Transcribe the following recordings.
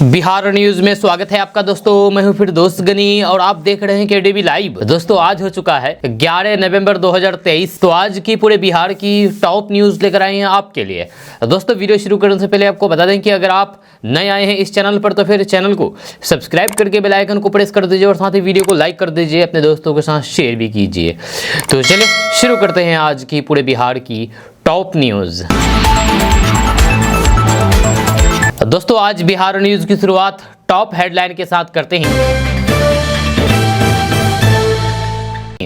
Bihar news में स्वागत है आपका दोस्तों। मैं हूं फिर दोस्त गनी और आप देख रहे हैं केडीबी लाइव। दोस्तों आज हो चुका है 11 नवंबर 2023। तो आज की पूरे बिहार की टॉप न्यूज लेकर आए हैं आपके लिए। दोस्तों वीडियो शुरू करने से पहले आपको बता दें कि अगर आप नए आए हैं इस चैनल पर तो फिर चैनल को सब्सक्राइब करके बेल आइकन को प्रेस कर दीजिए और साथ ही वीडियो को लाइक कर दीजिए, अपने दोस्तों के साथ शेयर भी कीजिए। तो चलिए शुरू करते हैं आज की पूरे बिहार की टॉप न्यूज। दोस्तों आज बिहार न्यूज की शुरुआत टॉप हेडलाइन के साथ करते हैं।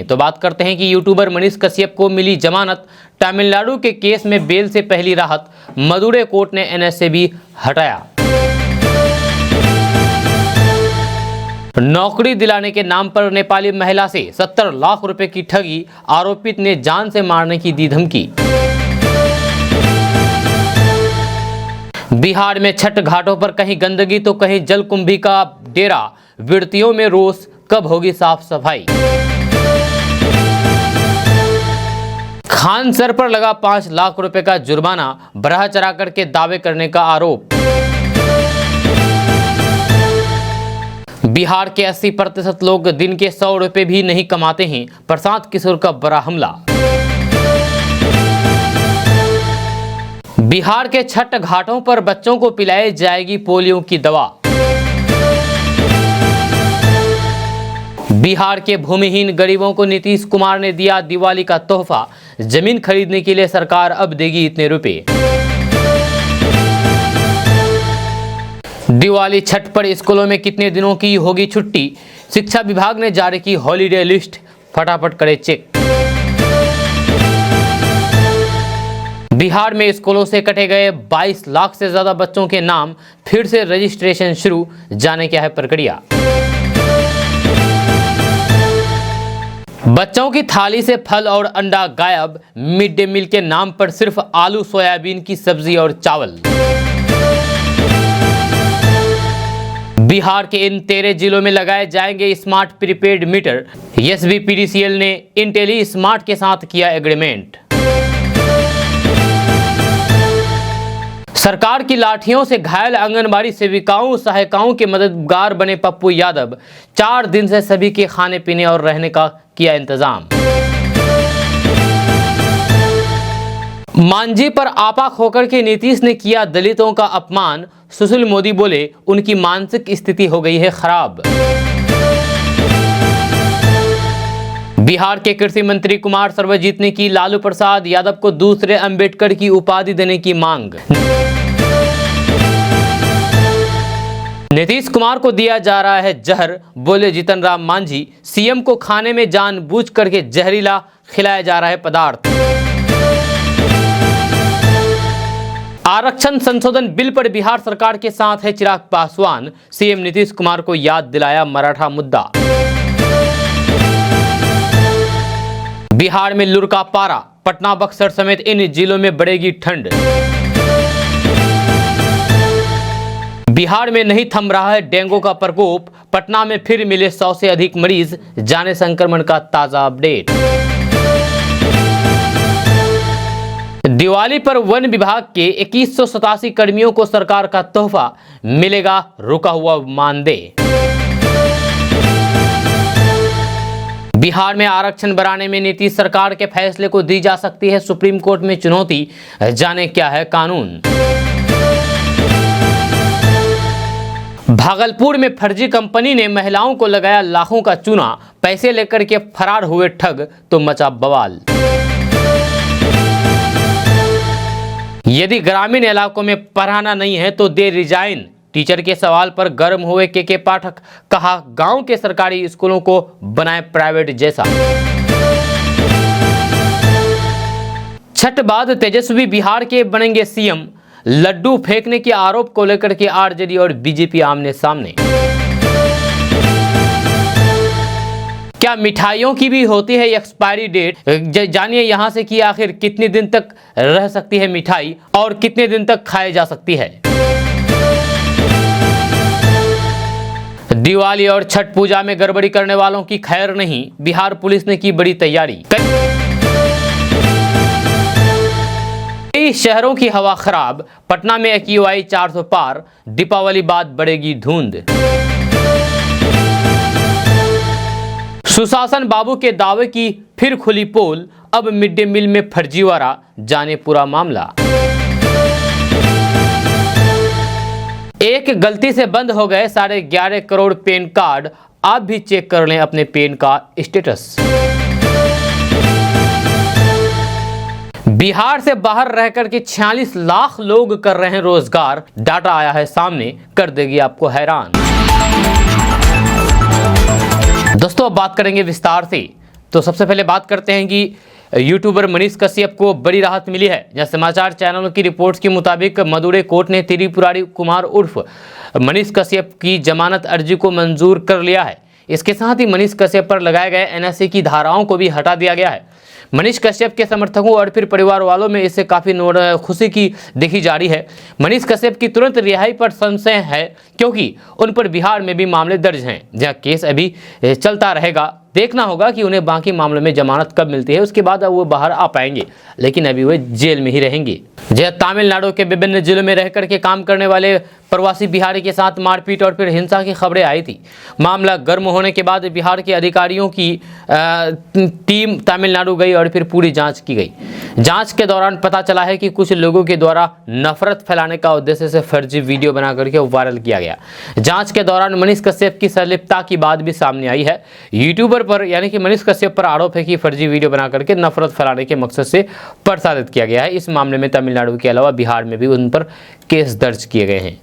तो बात करते हैं कि यूट्यूबर मनीष कश्यप को मिली जमानत। तमिलनाडु के केस में बेल से पहली राहत। मदुरै कोर्ट ने एनएस से भी हटाया। नौकरी दिलाने के नाम पर नेपाली महिला से 70 लाख रुपए की ठगी। आरोपित ने जान से मारने की दी धमकी। बिहार में छठ घाटों पर कहीं गंदगी तो कहीं जलकुंभी का डेरा। व्रतियों में रोष, कब होगी साफ सफाई। खान सर पर लगा 5 लाख रुपए का जुर्माना। बरहा चरा करके दावे करने का आरोप। बिहार के 80% लोग दिन के 100 रुपए भी नहीं कमाते हैं। प्रशांत किशोर का बड़ा हमला। बिहार के छठ घाटों पर बच्चों को पिलाई जाएगी पोलियो की दवा। बिहार के भूमिहीन गरीबों को नीतीश कुमार ने दिया दिवाली का तोहफा। जमीन खरीदने के लिए सरकार अब देगी इतने रुपए। दिवाली छठ पर स्कूलों में कितने दिनों की होगी छुट्टी। शिक्षा विभाग ने जारी की हॉलीडे लिस्ट। फटाफट करे चेक। बिहार में स्कूलों से कटे गए 22 लाख से ज्यादा बच्चों के नाम। फिर से रजिस्ट्रेशन शुरू। जाने क्या है प्रक्रिया। बच्चों की थाली से फल और अंडा गायब। मिड डे मील के नाम पर सिर्फ आलू सोयाबीन की सब्जी और चावल। बिहार के इन 13 जिलों में लगाए जाएंगे स्मार्ट प्रीपेड मीटर। एसबीपीडीसीएल ने इंटेली स्मार्ट के साथ किया एग्रीमेंट। सरकार की लाठियों से घायल आंगनबाड़ी सेविकाओं सहायिकाओं के मददगार बने पप्पू यादव। 4 दिन से सभी के खाने पीने और रहने का किया इंतजाम। मांझी पर आपाक होकर के नीतीश ने किया दलितों का अपमान। सुशील मोदी बोले उनकी मानसिक स्थिति हो गई है खराब। बिहार के कृषि मंत्री कुमार सर्वजीत ने की लालू प्रसाद यादव को दूसरे अंबेडकर की उपाधि देने की मांग। नीतीश कुमार को दिया जा रहा है जहर, बोले जीतन राम मांझी। सीएम को खाने में जानबूझ करके जहरीला खिलाया जा रहा है पदार्थ। आरक्षण संशोधन बिल पर बिहार सरकार के साथ है चिराग पासवान। सीएम नीतीश कुमार को याद दिलाया मराठा मुद्दा। बिहार में लू का पारा। पटना बक्सर समेत इन जिलों में बढ़ेगी ठंड। बिहार में नहीं थम रहा है डेंगू का प्रकोप। पटना में फिर मिले 100 से अधिक मरीज। जाने संक्रमण का ताजा अपडेट। दिवाली पर वन विभाग के 2187 कर्मियों को सरकार का तोहफा। मिलेगा रुका हुआ मानदेय। बिहार में आरक्षण बढ़ाने में नीतीश सरकार के फैसले को दी जा सकती है सुप्रीम कोर्ट में चुनौती। जाने क्या है कानून। भागलपुर में फर्जी कंपनी ने महिलाओं को लगाया लाखों का चूना। पैसे लेकर के फरार हुए ठग तो मचा बवाल। यदि ग्रामीण इलाकों में पढ़ाना नहीं है तो दे रिजाइन। टीचर के सवाल पर गर्म हुए के पाठक। कहा गांव के सरकारी स्कूलों को बनाए प्राइवेट जैसा। छठ बाद तेजस्वी बिहार के बनेंगे सीएम। लड्डू फेंकने के आरोप को लेकर के आरजेडी और बीजेपी आमने सामने। क्या मिठाइयों की भी होती है एक्सपायरी डेट। जानिए यहां से कि आखिर कितने दिन तक रह सकती है मिठाई और कितने दिन तक खाई जा सकती है। दिवाली और छठ पूजा में गड़बड़ी करने वालों की खैर नहीं। बिहार पुलिस ने की बड़ी तैयारी। कई शहरों की हवा खराब, पटना में AQI 400 पार, दीपावली बाद बढ़ेगी धुंध। सुशासन बाबू के दावे की फिर खुली पोल, अब मिड डे मील में फर्जीवाड़ा, जाने पूरा मामला। एक गलती से बंद हो गए 11.5 करोड़ पैन कार्ड, आप भी चेक कर लें अपने पैन का स्टेटस। बिहार से बाहर रहकर के 46 लाख लोग कर रहे हैं रोजगार, डाटा आया है सामने, कर देगी आपको हैरान। दोस्तों अब बात करेंगे विस्तार से। तो सबसे पहले बात करते हैं कि यूट्यूबर मनीष कश्यप को बड़ी राहत मिली है। जहां समाचार चैनलों की रिपोर्ट्स के मुताबिक मदुरै कोर्ट ने त्रिपुरारी कुमार उर्फ मनीष कश्यप की जमानत अर्जी को मंजूर कर लिया है। इसके साथ ही मनीष कश्यप पर लगाए गए NSA की धाराओं को भी हटा दिया गया है। मनीष कश्यप के समर्थकों और फिर परिवार वालों में इससे काफ़ी खुशी की देखी जा रही है। मनीष कश्यप की तुरंत रिहाई पर संशय है, क्योंकि उन पर बिहार में भी मामले दर्ज हैं, जहां केस अभी चलता रहेगा। देखना होगा कि उन्हें बाकी मामलों में जमानत कब मिलती है, उसके बाद अब वो बाहर आ पाएंगे, लेकिन अभी वे जेल में ही रहेंगे। जहां तमिलनाडु के विभिन्न जिलों में रहकर के काम करने वाले प्रवासी बिहारी के साथ मारपीट और फिर हिंसा की खबरें आई थी। मामला गर्म होने के बाद बिहार के अधिकारियों की टीम तमिलनाडु गई और फिर पूरी जांच की गई। जांच के दौरान पता चला है कि कुछ लोगों के द्वारा नफरत फैलाने का उद्देश्य से फर्जी वीडियो बना करके वायरल किया गया। जांच के दौरान मनीष कश्यप की संलिप्तता की बात भी सामने आई है। यूट्यूबर पर यानी कि मनीष कश्यप पर आरोप है कि फर्जी वीडियो बना करके नफरत फैलाने के मकसद से प्रसारित किया गया है। इस मामले में तमिलनाडु के अलावा बिहार में भी उन पर केस दर्ज किए गए हैं।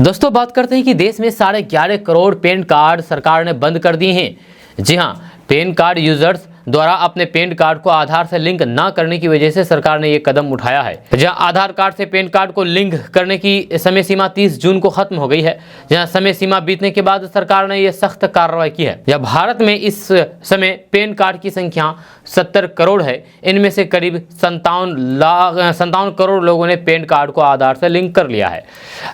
दोस्तों बात करते हैं कि देश में 11.5 करोड़ पैन कार्ड सरकार ने बंद कर दिए हैं। जी हां, पैन कार्ड यूजर्स द्वारा अपने पैन कार्ड को आधार से लिंक न करने की वजह से सरकार ने यह कदम उठाया है। जहां आधार कार्ड से पैन कार्ड को लिंक करने की समय सीमा 30 जून को खत्म हो गई है। जहां समय सीमा बीतने के बाद सरकार ने यह सख्त कार्रवाई की है। जब भारत में इस समय पैन कार्ड की संख्या 70 करोड़ है, इनमें से करीब 57 करोड़ लोगों ने पैन कार्ड को आधार से लिंक कर लिया है।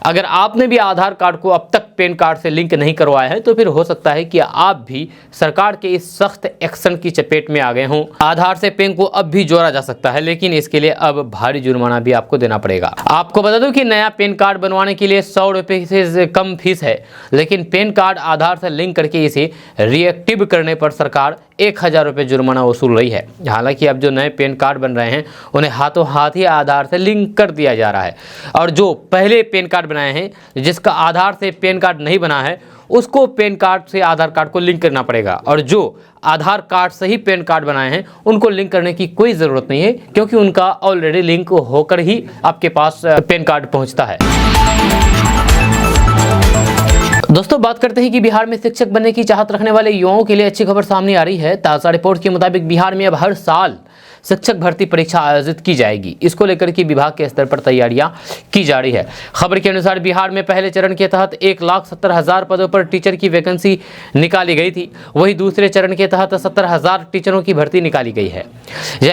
अगर आपने भी आधार कार्ड को अब तक पैन कार्ड से लिंक नहीं करवाया है, तो फिर हो सकता है कि आप भी सरकार के इस सख्त एक्शन की चपेट में आ गए हों। आधार से पैन को अब भी जोड़ा जा सकता है, लेकिन इसके लिए अब भारी जुर्माना भी आपको देना पड़ेगा। आपको बता दूं कि नया पैन कार्ड बनवाने के लिए 100 रुपए से कम फीस है, लेकिन पैन कार्ड आधार से लिंक करके इसे रिएक्टिव करने पर सरकार 1000 रुपए जुर्माना वसूल रही है। हालांकि अब जो नए पैन कार्ड बन रहे हैं उन्हें हाथों हाथ ही आधार से लिंक कर दिया जा रहा है, और जो पहले पैन कार्ड बनाए हैं, जिसका आधार से पैन कार्ड नहीं बना है, उसको पैन कार्ड से आधार कार्ड को लिंक करना पड़ेगा, और जो आधार कार्ड से ही पैन कार्ड बनाए हैं उनको लिंक करने की कोई ज़रूरत नहीं है, क्योंकि उनका ऑलरेडी लिंक होकर ही आपके पास पैन कार्ड पहुंचता है। दोस्तों बात करते हैं कि बिहार में शिक्षक बनने की चाहत रखने वाले युवाओं के लिए अच्छी खबर सामने आ रही है। ताज़ा रिपोर्ट के मुताबिक बिहार में अब हर साल शिक्षक भर्ती परीक्षा आयोजित की जाएगी। इसको लेकर के विभाग के स्तर पर तैयारियां की जा रही है। खबर के अनुसार बिहार में पहले चरण के तहत 1,70,000 पदों पर टीचर की वैकेंसी निकाली गई थी। वहीं दूसरे चरण के तहत 70,000 टीचरों की भर्ती निकाली गई है।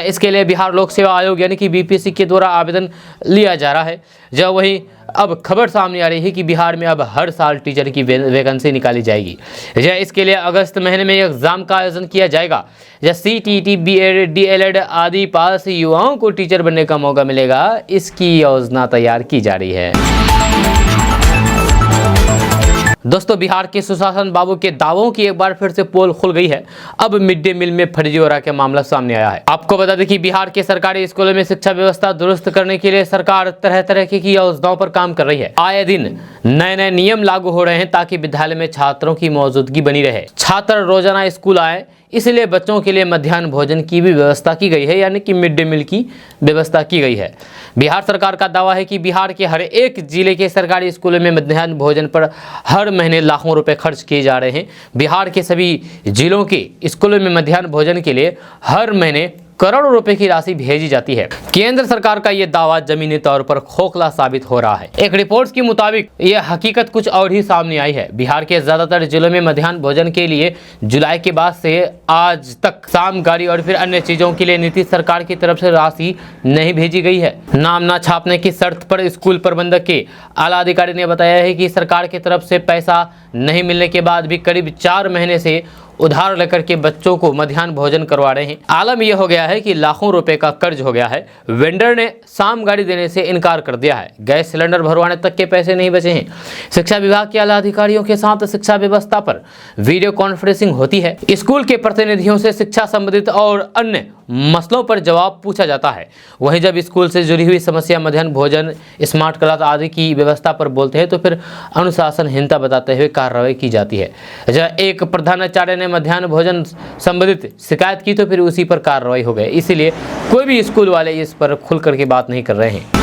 इसके लिए बिहार लोक सेवा आयोग यानी कि BPSC के द्वारा आवेदन लिया जा रहा है। वहीं अब खबर सामने आ रही है कि बिहार में अब हर साल टीचर की वैकेंसी निकाली जाएगी। इसके लिए अगस्त महीने में एग्जाम का आयोजन किया जाएगा। CTET, BEd, DLEd आदि पास युवाओं को टीचर बनने का मौका मिलेगा। इसकी योजना तैयार की जा रही है। दोस्तों बिहार के सुशासन बाबू के दावों की एक बार फिर से पोल खुल गई है। अब मिड डे मील में फर्जीवाड़ा का मामला सामने आया है। आपको बता दें कि बिहार के सरकारी स्कूलों में शिक्षा व्यवस्था दुरुस्त करने के लिए सरकार तरह तरह की योजनाओं पर काम कर रही है। आए दिन नए नए नियम लागू हो रहे हैं ताकि विद्यालय में छात्रों की मौजूदगी बनी रहे, छात्र रोजाना स्कूल आए। इसलिए बच्चों के लिए मध्याह्न भोजन की भी व्यवस्था की गई है, यानी कि मिड डे मील की व्यवस्था की गई है। बिहार सरकार का दावा है कि बिहार के हर एक जिले के सरकारी स्कूलों में मध्याह्न भोजन पर हर महीने लाखों रुपए खर्च किए जा रहे हैं। बिहार के सभी जिलों के स्कूलों में मध्याह्न भोजन के लिए हर महीने करोड़ों रुपए की राशि भेजी जाती है। केंद्र सरकार का यह दावा जमीनी तौर पर खोखला साबित हो रहा है। एक रिपोर्ट के मुताबिक यह हकीकत कुछ और ही सामने आई है। बिहार के ज्यादातर जिलों में मध्याह्न भोजन के लिए जुलाई के बाद से आज तक सामग्री और फिर अन्य चीजों के लिए नीतीश सरकार की तरफ से राशि नहीं भेजी गई है। नाम न छापने की शर्त पर स्कूल प्रबंधक के आला अधिकारी ने बताया है कि सरकार की तरफ से पैसा नहीं मिलने के बाद भी करीब 4 महीने से उधार लेकर के बच्चों को मध्याह्न भोजन करवा रहे हैं। आलम यह हो गया है कि लाखों रुपए का कर्ज हो गया है। वेंडर ने शाम गाड़ी देने से इनकार कर दिया है। गैस सिलेंडर भरवाने तक के पैसे नहीं बचे हैं। शिक्षा विभाग के आला अधिकारियों के साथ शिक्षा व्यवस्था पर वीडियो कॉन्फ्रेंसिंग होती है। स्कूल के प्रतिनिधियों से शिक्षा संबंधित और अन्य मसलों पर जवाब पूछा जाता है। वहीं जब स्कूल से जुड़ी हुई समस्या मध्याह्न भोजन, स्मार्ट क्लास आदि की व्यवस्था पर बोलते हैं तो फिर अनुशासनहीनता बताते हुए कार्रवाई की जाती है। जब एक प्रधानाचार्य ने मध्याह्न भोजन संबंधित शिकायत की तो फिर उसी पर कार्रवाई हो गई। इसीलिए कोई भी स्कूल वाले इस पर खुल करके बात नहीं कर रहे हैं।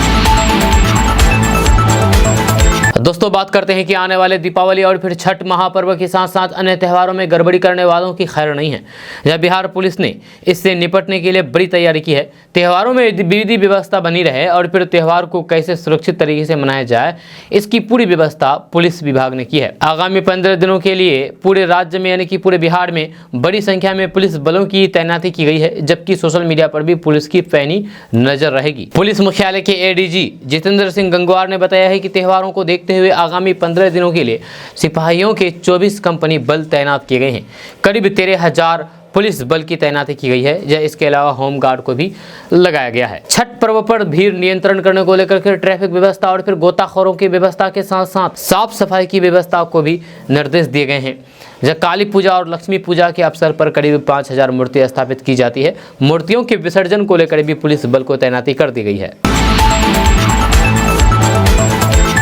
दोस्तों बात करते हैं कि आने वाले दीपावली और फिर छठ महापर्व के साथ साथ अन्य त्योहारों में गड़बड़ी करने वालों की खैर नहीं है। जब बिहार पुलिस ने इससे निपटने के लिए बड़ी तैयारी की है। त्योहारों में विधि व्यवस्था बनी रहे और फिर त्यौहार को कैसे सुरक्षित तरीके से मनाया जाए, इसकी पूरी व्यवस्था पुलिस विभाग ने की है। आगामी 15 दिनों के लिए पूरे राज्य में यानी कि पूरे बिहार में बड़ी संख्या में पुलिस बलों की तैनाती की गई है, जबकि सोशल मीडिया पर भी पुलिस की पैनी नजर रहेगी। पुलिस मुख्यालय के एडीजी जितेंद्र सिंह गंगवार ने बताया है कि त्योहारों को देखते हुए आगामी 15 दिनों के लिए सिपाहियों के 24 कंपनी बल तैनात किए गए हैं। करीब 13,000 पुलिस बल की तैनाती की गई है। या इसके अलावा होमगार्ड को भी लगाया गया है। छठ पर्व पर भीड़ नियंत्रण करने को लेकर के ट्रैफिक व्यवस्था और फिर गोताखोरों की व्यवस्था के साथ साथ साफ सफाई की व्यवस्था को भी निर्देश दिए गए हैं। जब काली पूजा और लक्ष्मी पूजा के अवसर पर करीब 5,000 मूर्ति स्थापित की जाती है। मूर्तियों के विसर्जन को लेकर भी पुलिस बल को तैनाती कर दी गई है।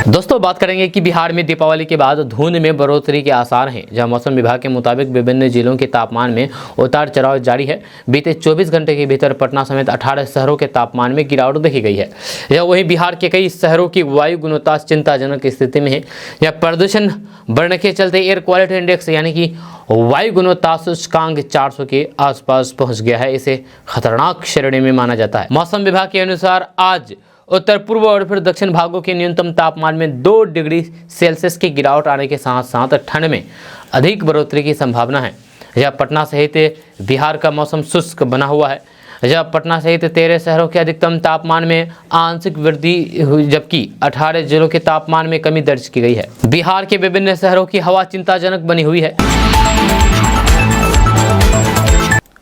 दोस्तों बात करेंगे कि बिहार में दीपावली के बाद धुंध में बढ़ोतरी के आसार हैं। जहां मौसम विभाग के मुताबिक विभिन्न जिलों के तापमान में उतार चढ़ाव जारी है। बीते 24 घंटे के भीतर पटना समेत 18 शहरों के तापमान में गिरावट देखी गई है। यह वहीं बिहार के कई शहरों की वायु गुणवत्ता चिंताजनक स्थिति में है। यह प्रदूषण बढ़ने के चलते एयर क्वालिटी इंडेक्स यानी कि वायु गुणवत्ता सूचकांक 400 के आसपास पहुंच गया है। इसे खतरनाक श्रेणी में माना जाता है। मौसम विभाग के अनुसार आज उत्तर पूर्व और फिर दक्षिण भागों के न्यूनतम तापमान में 2 डिग्री सेल्सियस की गिरावट आने के साथ साथ ठंड में अधिक बढ़ोतरी की संभावना है। यह पटना सहित बिहार का मौसम शुष्क बना हुआ है। जब पटना सहित 13 शहरों के अधिकतम तापमान में आंशिक वृद्धि हुई, जबकि 18 जिलों के तापमान में कमी दर्ज की गई है। बिहार के विभिन्न शहरों की हवा चिंताजनक बनी हुई है।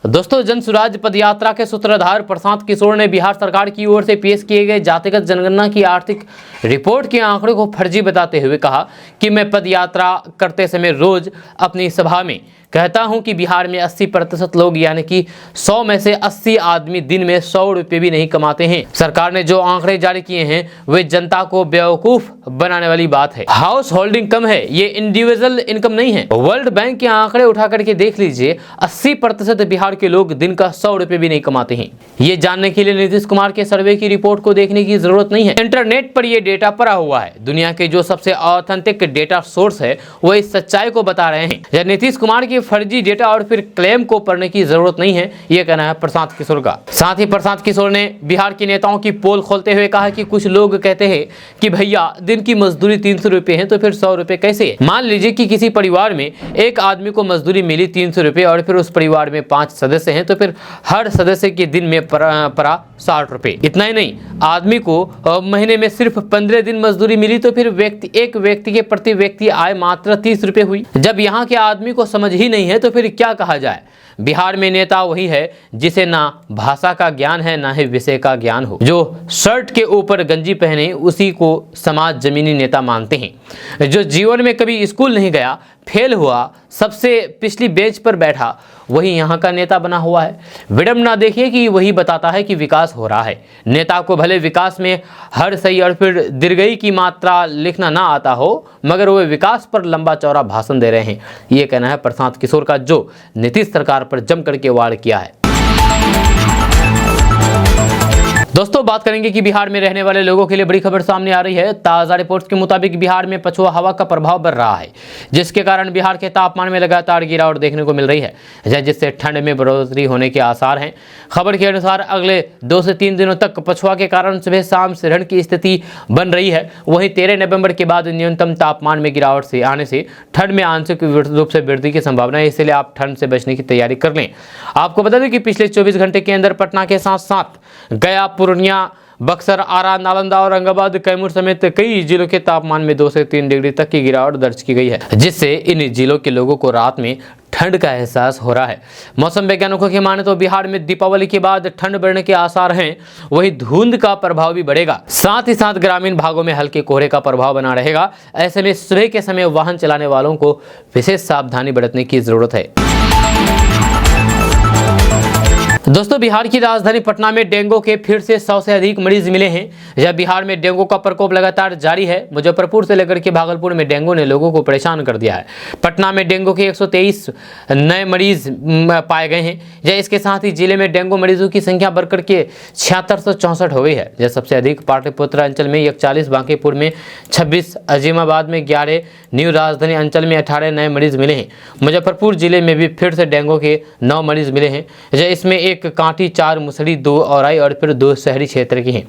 दोस्तों जन सुराज पदयात्रा के सूत्रधार प्रशांत किशोर ने बिहार सरकार की ओर से पेश किए गए जातिगत जनगणना की आर्थिक रिपोर्ट के आंकड़े को फर्जी बताते हुए कहा कि मैं पदयात्रा करते समय रोज अपनी सभा में कहता हूं कि बिहार में 80% लोग यानी कि 100 में से 80 आदमी दिन में 100 रुपये भी नहीं कमाते हैं। सरकार ने जो आंकड़े जारी किए हैं वे जनता को बेवकूफ बनाने वाली बात है। हाउस होल्डिंग कम है, ये इंडिविजुअल इनकम नहीं है। वर्ल्ड बैंक के आंकड़े उठा करके देख लीजिए, 80% बिहार के लोग दिन का 100 रुपये भी नहीं कमाते हैं। ये जानने के लिए नीतीश कुमार के सर्वे की रिपोर्ट को देखने की जरूरत नहीं है। इंटरनेट पर यह डेटा पड़ा हुआ है। दुनिया के जो सबसे ऑथेंटिक डेटा सोर्स है वो इस सच्चाई को बता रहे हैं। यह नीतीश कुमार की फर्जी डेटा और फिर क्लेम को पढ़ने की जरूरत नहीं है, यह कहना है प्रशांत किशोर का। साथ ही प्रशांत किशोर ने बिहार के नेताओं की पोल खोलते हुए कहा कि कुछ लोग कहते हैं कि भैया दिन की मजदूरी 300 रुपये है तो फिर 100 रुपये कैसे। मान लीजिए कि किसी परिवार में एक आदमी को मजदूरी मिली 300 रुपये और फिर उस परिवार में 5 सदस्य हैं तो फिर हर सदस्य के दिन में पड़ा 60 रुपये। इतना ही नहीं, आदमी को महीने में सिर्फ 15 दिन मजदूरी मिली तो फिर एक व्यक्ति के प्रति व्यक्ति आय मात्र 30 रुपये हुई। जब यहाँ के आदमी को समझ ही नहीं है तो फिर क्या कहा जाए। बिहार में नेता वही है जिसे ना भाषा का ज्ञान है ना ही विषय का ज्ञान हो। जो शर्ट के ऊपर गंजी पहने उसी को समाज जमीनी नेता मानते हैं। जो जीवन में कभी स्कूल नहीं गया, फेल हुआ, सबसे पिछली बेंच पर बैठा, वही यहाँ का नेता बना हुआ है। विडंबना देखिए कि वही बताता है कि विकास हो रहा है। नेता को भले विकास में हर सही और फिर दीर्घई की मात्रा लिखना ना आता हो, मगर वे विकास पर लंबा चौड़ा भाषण दे रहे हैं। ये कहना है प्रशांत किशोर का, जो नीतीश सरकार पर जम करके वार किया है। दोस्तों बात करेंगे कि बिहार में रहने वाले लोगों के लिए बड़ी खबर सामने आ रही है। ताज़ा रिपोर्ट्स के मुताबिक बिहार में पछुआ हवा का प्रभाव बढ़ रहा है, जिसके कारण बिहार के तापमान में लगातार गिरावट देखने को मिल रही है, जिससे ठंड में बढ़ोतरी होने के आसार हैं। खबर के अनुसार अगले 2 से 3 दिनों तक पछुआ के कारण सुबह शाम सिरहन की स्थिति बन रही है। वहीं 13 नवंबर के बाद न्यूनतम तापमान में गिरावट से आने से ठंड में आंशिक रूप से वृद्धि की संभावना है। इसलिए आप ठंड से बचने की तैयारी कर लें। आपको बता दें कि पिछले 24 घंटे के अंदर पटना के साथ साथ गया, पूर्णिया, बक्सर, आरा, नालंदा, औरंगाबाद, कैमूर समेत कई जिलों के तापमान में 2 से 3 डिग्री तक की गिरावट दर्ज की गई है, जिससे इन जिलों के लोगों को रात में ठंड का एहसास हो रहा है। मौसम वैज्ञानिकों की माने तो बिहार में दीपावली के बाद ठंड बढ़ने के आसार हैं, वही धुंध का प्रभाव भी बढ़ेगा। साथ ही साथ ग्रामीण भागों में हल्के कोहरे का प्रभाव बना रहेगा। ऐसे में सुबह के समय वाहन चलाने वालों को विशेष सावधानी बरतने की जरूरत है। दोस्तों, बिहार की राजधानी पटना में डेंगू के फिर से 100 से अधिक मरीज मिले हैं। यह बिहार में डेंगू का प्रकोप लगातार जारी है। मुजफ्फरपुर से लेकर के भागलपुर में डेंगू ने लोगों को परेशान कर दिया है। पटना में डेंगू के 123 नए मरीज पाए गए हैं। यह इसके साथ ही जिले में डेंगू मरीजों की संख्या बढ़कर के 7664 हो गई है। यह सबसे अधिक पाटलिपुत्र अंचल में 41, बांकीपुर में 26, अजीमाबाद में 11, न्यू राजधानी अंचल में 18 नए मरीज मिले हैं। मुजफ्फरपुर जिले में भी फिर से डेंगू के 9 मरीज मिले हैं। यह इसमें 1 कांटी, 4 मुसड़ी, 2 औराई और फिर 2 शहरी क्षेत्र की हैं।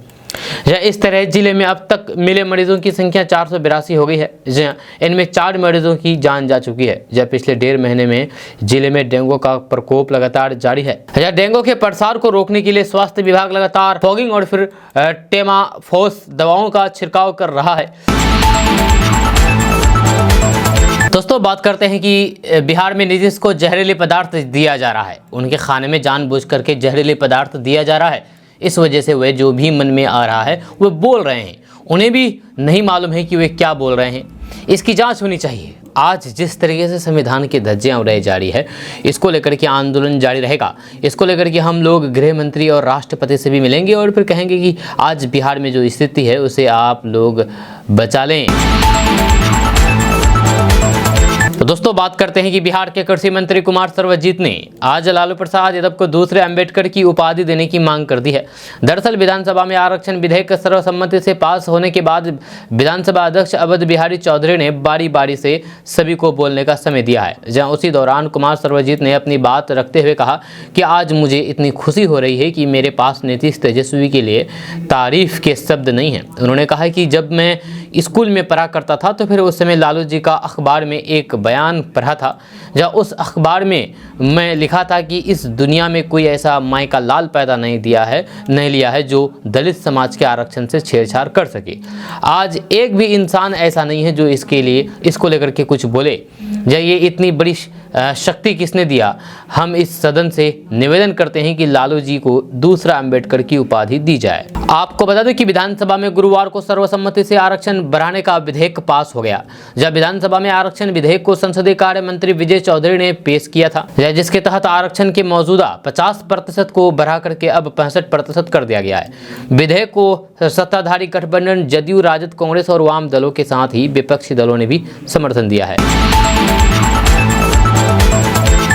इस तरह जिले में अब तक मिले मरीजों की संख्या 482 हो गई है। इनमें 4 मरीजों की जान जा चुकी है। जब पिछले 1.5 महीने में जिले में डेंगू का प्रकोप लगातार जारी है। डेंगू के प्रसार को रोकने के लिए स्वास्थ्य विभाग लगातार फॉगिंग और फिर टेमाफोस दवाओं का छिड़काव कर रहा है। दोस्तों, बात करते हैं कि बिहार में नीतीश को जहरीले पदार्थ दिया जा रहा है। उनके खाने में जानबूझ करके जहरीले पदार्थ दिया जा रहा है। इस वजह से वे जो भी मन में आ रहा है वो बोल रहे हैं। उन्हें भी नहीं मालूम है कि वे क्या बोल रहे हैं। इसकी जांच होनी चाहिए। आज जिस तरीके से संविधान की धज्जियां उड़ाई जा रही है, इसको लेकर के आंदोलन जारी रहेगा। इसको लेकर के हम लोग गृह मंत्री और राष्ट्रपति से भी मिलेंगे और फिर कहेंगे कि आज बिहार में जो स्थिति है उसे आप लोग बचा लें। तो दोस्तों, बात करते हैं कि बिहार के कृषि मंत्री कुमार सर्वजीत ने आज लालू प्रसाद यादव को दूसरे अंबेडकर की उपाधि देने की मांग कर दी है। दरअसल विधानसभा में आरक्षण विधेयक सर्वसम्मति से पास होने के बाद विधानसभा अध्यक्ष अवध बिहारी चौधरी ने बारी बारी से सभी को बोलने का समय दिया है। जहां उसी दौरान कुमार सर्वजीत ने अपनी बात रखते हुए कहा कि आज मुझे इतनी खुशी हो रही है कि मेरे पास नीतीश तेजस्वी के लिए तारीफ के शब्द नहीं है। उन्होंने कहा कि जब मैं स्कूल में पढ़ा करता था तो फिर उस समय लालू जी का अखबार में एक बयान पढ़ा था, जहाँ उस अखबार में मैं लिखा था कि इस दुनिया में कोई ऐसा माई का लाल पैदा नहीं लिया है जो दलित समाज के आरक्षण से छेड़छाड़ कर सके। आज एक भी इंसान ऐसा नहीं है जो इसको लेकर के कुछ बोले। ये इतनी बड़ी शक्ति किसने दिया? हम इस सदन से निवेदन करते हैं कि लालू जी को दूसरा अंबेडकर की उपाधि दी जाए। आपको बता दें कि विधानसभा में गुरुवार को सर्वसम्मति से आरक्षण बढ़ाने का विधेयक पास हो गया। जब विधानसभा में आरक्षण विधेयक को संसदीय कार्य मंत्री विजय चौधरी ने पेश किया था, जिसके तहत आरक्षण के मौजूदा 50% को बढ़ा करके अब 65% कर दिया गया है। विधेयक को सत्ताधारी गठबंधन जदयू, राजद, कांग्रेस और वाम दलों के साथ ही विपक्षी दलों ने भी समर्थन दिया है।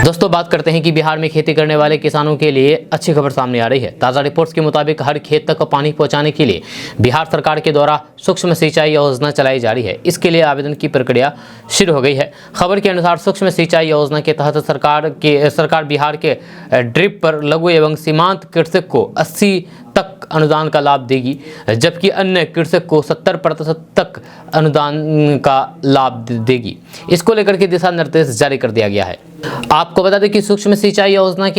दोस्तों, बात करते हैं कि बिहार में खेती करने वाले किसानों के लिए अच्छी खबर सामने आ रही है। ताज़ा रिपोर्ट्स के मुताबिक हर खेत तक पानी पहुंचाने के लिए बिहार सरकार के द्वारा सूक्ष्म सिंचाई योजना चलाई जा रही है। इसके लिए आवेदन की प्रक्रिया शुरू हो गई है। खबर के अनुसार सूक्ष्म सिंचाई योजना के तहत सरकार बिहार के ड्रिप पर लघु एवं सीमांत कृषक को 80 तक अनुदान का लाभ देगी, जबकि अन्य कृषक को 70% तक अनुदान का लाभ देगी। इसको लेकर के दिशा निर्देश जारी कर दिया गया है। आपको बता दें कि सूक्ष्म सिंचाई योजना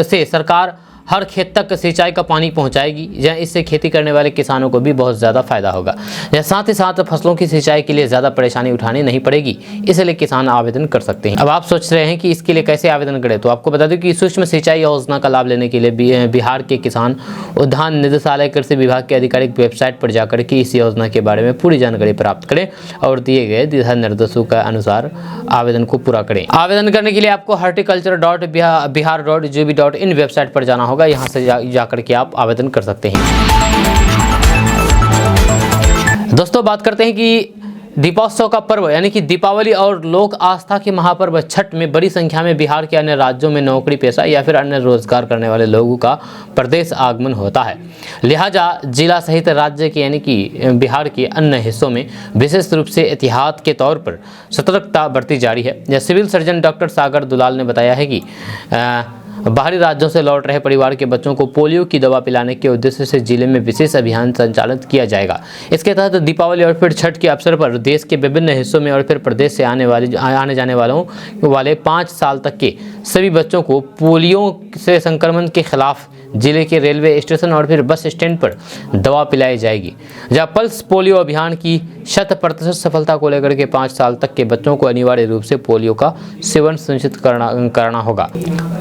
से सरकार हर खेत तक सिंचाई का पानी पहुंचाएगी। इससे खेती करने वाले किसानों को भी बहुत ज़्यादा फायदा होगा। साथ ही साथ फसलों की सिंचाई के लिए ज़्यादा परेशानी उठानी नहीं पड़ेगी, इसलिए किसान आवेदन कर सकते हैं। अब आप सोच रहे हैं कि इसके लिए कैसे आवेदन करें, तो आपको बता दें कि सूक्ष्म सिंचाई योजना का लाभ लेने के लिए बिहार के किसान उद्यान निदेशालय कृषि विभाग के आधिकारिक वेबसाइट पर जाकर के इस योजना के बारे में पूरी जानकारी प्राप्त करें और दिए गए दिशा निर्देशों के अनुसार आवेदन को पूरा करें। आवेदन करने के लिए आपको horticulture.bihar.gov.in वेबसाइट पर जाना होगा। यहाँ से जाकर के आप आवेदन कर सकते हैं। दोस्तों, बात करते हैं कि दीपोत्सव का पर्व यानी कि दीपावली और लोक आस्था के महापर्व छठ में बड़ी संख्या में बिहार के अन्य राज्यों में नौकरी पेशा या फिर अन्य रोजगार करने वाले लोगों का प्रदेश आगमन होता है। लिहाजा जिला सहित राज्य के यानी कि बिहार के अन्य हिस्सों में विशेष रूप से एहतियात के तौर पर सतर्कता बरती जा रही है। सिविल सर्जन डॉक्टर सागर दुलाल ने बताया है कि बाहरी राज्यों से लौट रहे परिवार के बच्चों को पोलियो की दवा पिलाने के उद्देश्य से जिले में विशेष अभियान संचालित किया जाएगा। इसके तहत दीपावली और फिर छठ के अवसर पर देश के विभिन्न हिस्सों में और फिर प्रदेश से आने जाने वाले 5 साल तक के सभी बच्चों को पोलियो से संक्रमण के खिलाफ जिले के रेलवे स्टेशन और फिर बस स्टैंड पर दवा पिलाई जाएगी। जहां पल्स पोलियो अभियान की 100% सफलता को लेकर के 5 साल तक के बच्चों को अनिवार्य रूप से पोलियो का सेवन सुनिश्चित करना होगा,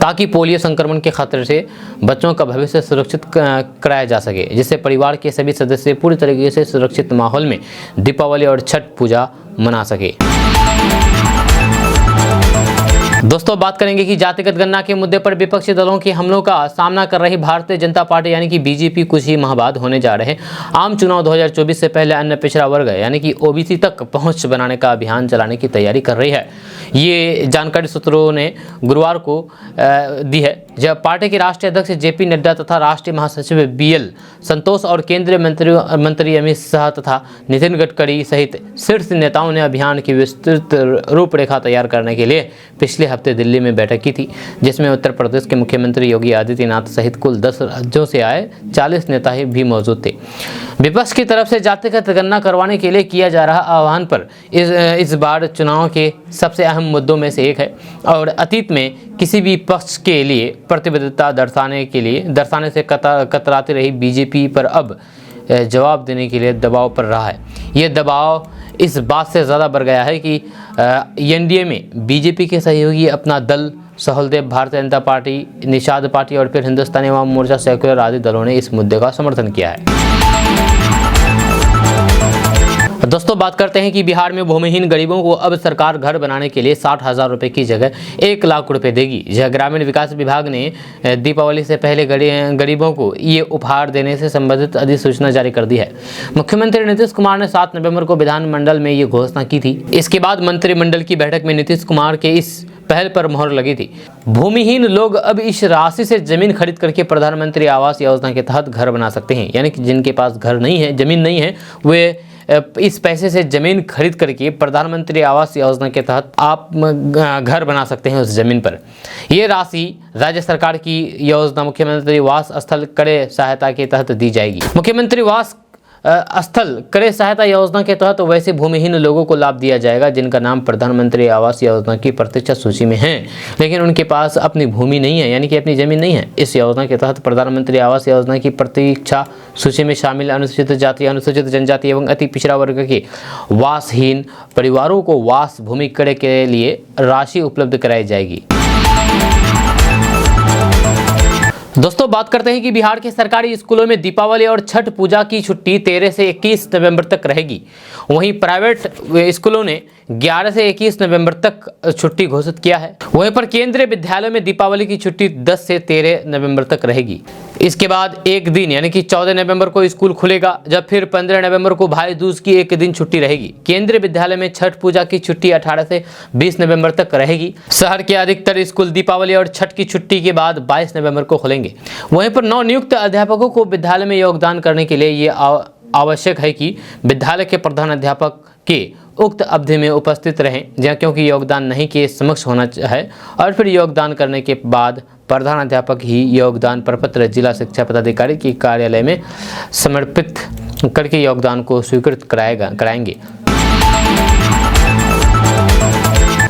ताकि पोलियो संक्रमण के खतरे से बच्चों का भविष्य सुरक्षित कराया जा सके, जिससे परिवार के सभी सदस्य पूरी तरीके से सुरक्षित माहौल में दीपावली और छठ पूजा मना सके। दोस्तों, बात करेंगे कि जातिगत गणना के मुद्दे पर विपक्षी दलों के हमलों का सामना कर रही भारतीय जनता पार्टी यानी कि बीजेपी कुछ ही माह बाद होने जा रहे आम चुनाव 2024 से पहले अन्य पिछड़ा वर्ग यानी कि ओबीसी तक पहुंच बनाने का अभियान चलाने की तैयारी कर रही है। ये जानकारी सूत्रों ने गुरुवार को दी है, जब पार्टी के राष्ट्रीय अध्यक्ष जेपी नड्डा तथा राष्ट्रीय महासचिव बीएल संतोष और केंद्रीय मंत्री अमित शाह तथा नितिन गडकरी सहित शीर्ष नेताओं ने अभियान की विस्तृत रूपरेखा तैयार करने के लिए पिछले हफ्ते दिल्ली में बैठक की थी, जिसमें उत्तर प्रदेश के मुख्यमंत्री योगी आदित्यनाथ सहित कुल 10 राज्यों से आए 40 नेता भी मौजूद थे। विपक्ष की तरफ से जातिगत गणना करवाने के लिए किया जा रहा आह्वान पर इस बार चुनाव के सबसे अहम मुद्दों में से एक है और अतीत में किसी भी पक्ष के लिए प्रतिबद्धता दर्शाने से कतराती रही बीजेपी पर अब जवाब देने के लिए दबाव पड़ रहा है। ये दबाव इस बात से ज़्यादा बढ़ गया है कि एनडीए में बीजेपी के सहयोगी अपना दल सहलदेव, भारतीय जनता पार्टी, निषाद पार्टी और फिर हिंदुस्तानी अवाम मोर्चा, सेक्युलर आदि दलों ने इस मुद्दे का समर्थन किया है। दोस्तों, बात करते हैं कि बिहार में भूमिहीन गरीबों को अब सरकार घर बनाने के लिए 60,000 रुपये की जगह 1 लाख रुपये देगी। यह ग्रामीण विकास विभाग ने दीपावली से पहले गरीबों को ये उपहार देने से संबंधित अधिसूचना जारी कर दी है। मुख्यमंत्री नीतीश कुमार ने 7 नवंबर को विधानमंडल में ये घोषणा की थी। इसके बाद मंत्रिमंडल की बैठक में नीतीश कुमार के इस पहल पर मोहर लगी थी। भूमिहीन लोग अब इस राशि से जमीन खरीद करके प्रधानमंत्री आवास योजना के तहत घर बना सकते हैं, यानी कि जिनके पास घर नहीं है, जमीन नहीं है, वे इस पैसे से जमीन खरीद करके प्रधानमंत्री आवास योजना के तहत आप घर बना सकते हैं उस जमीन पर। ये राशि राज्य सरकार की योजना मुख्यमंत्री आवास स्थल क्रय सहायता के तहत दी जाएगी। मुख्यमंत्री आवास स्थल क्रय सहायता योजना के तहत वैसे भूमिहीन लोगों को लाभ दिया जाएगा जिनका नाम प्रधानमंत्री आवास योजना की प्रतीक्षा सूची में है, लेकिन उनके पास अपनी भूमि नहीं है, यानी कि अपनी जमीन नहीं है। इस योजना के तहत प्रधानमंत्री आवास योजना की प्रतीक्षा सूची में शामिल अनुसूचित जाति, अनुसूचित जनजाति एवं अति पिछड़ा वर्ग के वासहीन परिवारों को वास भूमि क्रय के लिए राशि उपलब्ध कराई जाएगी। दोस्तों, बात करते हैं कि बिहार के सरकारी स्कूलों में दीपावली और छठ पूजा की छुट्टी 13 से 21 नवंबर तक रहेगी। वहीं प्राइवेट स्कूलों ने 11 से 21 नवंबर तक छुट्टी घोषित किया है। वहीं पर केंद्रीय विद्यालयों में दीपावली की छुट्टी 10 से 13 नवंबर तक रहेगी। इसके बाद एक दिन यानी कि 14 नवंबर को स्कूल खुलेगा, जब फिर 15 नवंबर को भाई दूज की एक दिन छुट्टी रहेगी। केंद्रीय विद्यालय में छठ पूजा की छुट्टी 18 से 20 नवंबर तक रहेगी। शहर के अधिकतर स्कूल दीपावली और छठ की छुट्टी के बाद 22 नवंबर को खुलेंगे। वहीं पर नवनियुक्त अध्यापकों को विद्यालय में योगदान करने के लिए ये आवश्यक है कि विद्यालय के प्रधान अध्यापक के उक्त अवधि में उपस्थित रहें, क्योंकि योगदान नहीं के समक्ष होना है और फिर योगदान करने के बाद प्रधान अध्यापक ही योगदान प्रपत्र जिला शिक्षा पदाधिकारी के कार्यालय में समर्पित करके योगदान को स्वीकृत कराएंगे।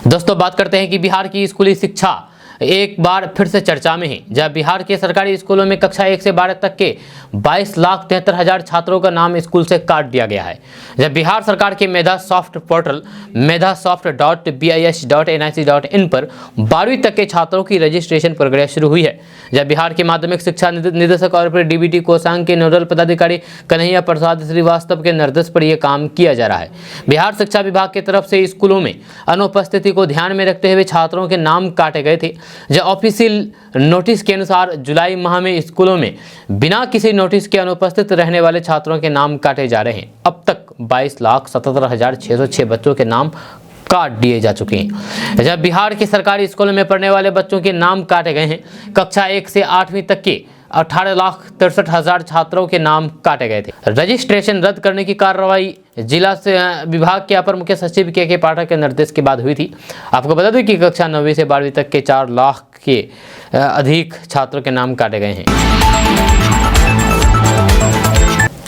दोस्तों, बात करते हैं कि बिहार की स्कूली शिक्षा एक बार फिर से चर्चा में है, जब बिहार के सरकारी स्कूलों में कक्षा 1 से 12 तक के 22,73,000 छात्रों का नाम स्कूल से काट दिया गया है। जब बिहार सरकार के मेधा सॉफ्ट पोर्टल medhasoft.bis.nic.in पर 12वीं तक के छात्रों की रजिस्ट्रेशन प्रक्रिया शुरू हुई है। जब बिहार के माध्यमिक शिक्षा निदेशक और फिर डीबीटी कोषांग के नोडल पदाधिकारी कन्हैया प्रसाद श्रीवास्तव के निर्देश पर यह काम किया जा रहा है। बिहार शिक्षा विभाग की तरफ से स्कूलों में अनुपस्थिति को ध्यान में रखते हुए छात्रों के नाम काटे गए थे। जब ऑफिशियल नोटिस के अनुसार जुलाई माह में स्कूलों में बिना किसी नोटिस के अनुपस्थित रहने वाले छात्रों के नाम काटे जा रहे हैं। अब तक 22,77,606 बच्चों के नाम काट दिए जा चुके हैं। जब बिहार के सरकारी स्कूलों में पढ़ने वाले बच्चों के नाम काटे गए हैं। कक्षा 1 से 8वीं तक के 18,63,000 छात्रों के नाम काटे गए थे। रजिस्ट्रेशन रद्द करने की कार्रवाई जिला से विभाग के अपर मुख्य सचिव के पाठक के निर्देश के बाद हुई थी। आपको बता दें कि कक्षा 9वीं से 12वीं तक के 4 लाख के अधिक छात्रों के नाम काटे गए हैं।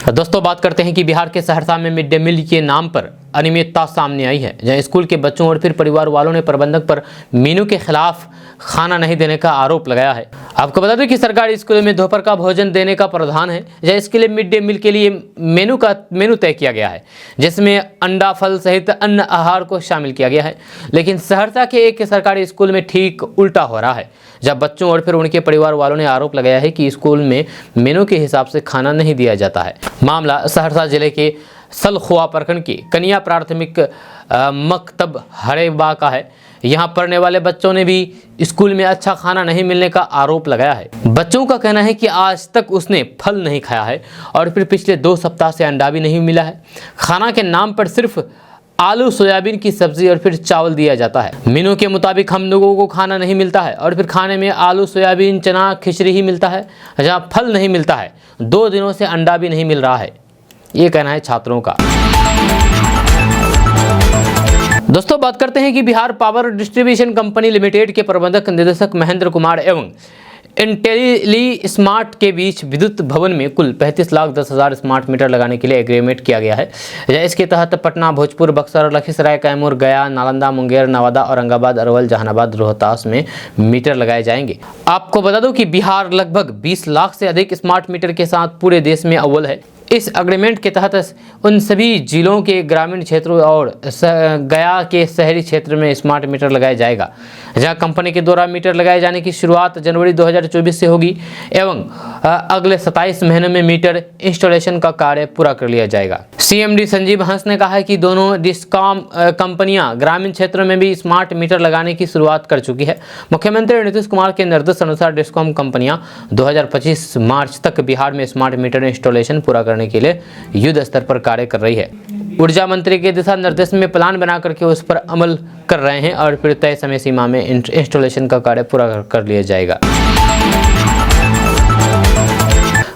दोस्तों, बात करते हैं कि बिहार के सहरसा में मिड डे मील के नाम पर अनियमितता सामने आई है, जहां स्कूल के बच्चों और फिर परिवार वालों ने प्रबंधक पर मेनू के खिलाफ खाना नहीं देने का आरोप लगाया है। आपको बता दें कि सरकारी स्कूलों में दोपहर का भोजन देने का प्रावधान है, जहां इसके लिए मिड डे मील के लिए मेनू तय किया गया है, जिसमें अंडा, फल सहित अन्य आहार को शामिल किया गया है। लेकिन सहरसा के एक सरकारी स्कूल में ठीक उल्टा हो रहा है, जब बच्चों और फिर उनके परिवार वालों ने आरोप लगाया है कि स्कूल में मेनू के हिसाब से खाना नहीं दिया जाता है। मामला सहरसा जिले के सलखुआ प्रखंड की कन्या प्राथमिक मकतब हरेबा का है। यहाँ पढ़ने वाले बच्चों ने भी स्कूल में अच्छा खाना नहीं मिलने का आरोप लगाया है। बच्चों का कहना है कि आज तक उसने फल नहीं खाया है और फिर पिछले 2 सप्ताह से अंडा भी नहीं मिला है। खाना के नाम पर सिर्फ आलू सोयाबीन की सब्जी और फिर चावल दिया जाता है। मेनू के मुताबिक हम लोगों को खाना नहीं मिलता है और फिर खाने में आलू सोयाबीन चना खिचड़ी ही मिलता है, जहाँ फल नहीं मिलता है। 2 दिनों से अंडा भी नहीं मिल रहा है, ये कहना है छात्रों का। दोस्तों बात करते हैं कि Bihar power distribution company limited के प्रबंधक निदेशक महेंद्र कुमार एवं इंटेली स्मार्ट के बीच विद्युत भवन में कुल 35,10,000 स्मार्ट मीटर लगाने के लिए एग्रीमेंट किया गया है। इसके तहत पटना, भोजपुर, बक्सर, लखीसराय, कैमूर, गया, नालंदा, मुंगेर, नवादा, औरंगाबाद, अरवल, जहानाबाद, रोहतास में मीटर लगाए जाएंगे। आपको बता दूं कि बिहार लगभग 20 लाख से अधिक स्मार्ट मीटर के साथ पूरे देश में अव्वल है। इस एग्रीमेंट के तहत उन सभी जिलों के ग्रामीण क्षेत्रों और गया के शहरी क्षेत्र में स्मार्ट मीटर लगाया जाएगा, जहां कंपनी के द्वारा मीटर लगाए जाने की शुरुआत जनवरी 2024 से होगी एवं अगले 27 महीनों में मीटर इंस्टॉलेशन का कार्य पूरा कर लिया जाएगा। सीएमडी संजीव हंस ने कहा है कि दोनों डिस्कॉम कंपनियां ग्रामीण क्षेत्रों में भी स्मार्ट मीटर लगाने की शुरुआत कर चुकी है। मुख्यमंत्री नीतीश कुमार के निर्देश अनुसार डिस्कॉम कंपनियां 2025 मार्च तक बिहार में स्मार्ट मीटर इंस्टॉलेशन पूरा करने के लिए युद्ध स्तर पर कार्य कर रही है। ऊर्जा मंत्री के दिशा निर्देश में प्लान बना करके उस पर अमल कर रहे हैं और फिर तय समय सीमा में इंस्टॉलेशन का कार्य पूरा कर लिया जाएगा।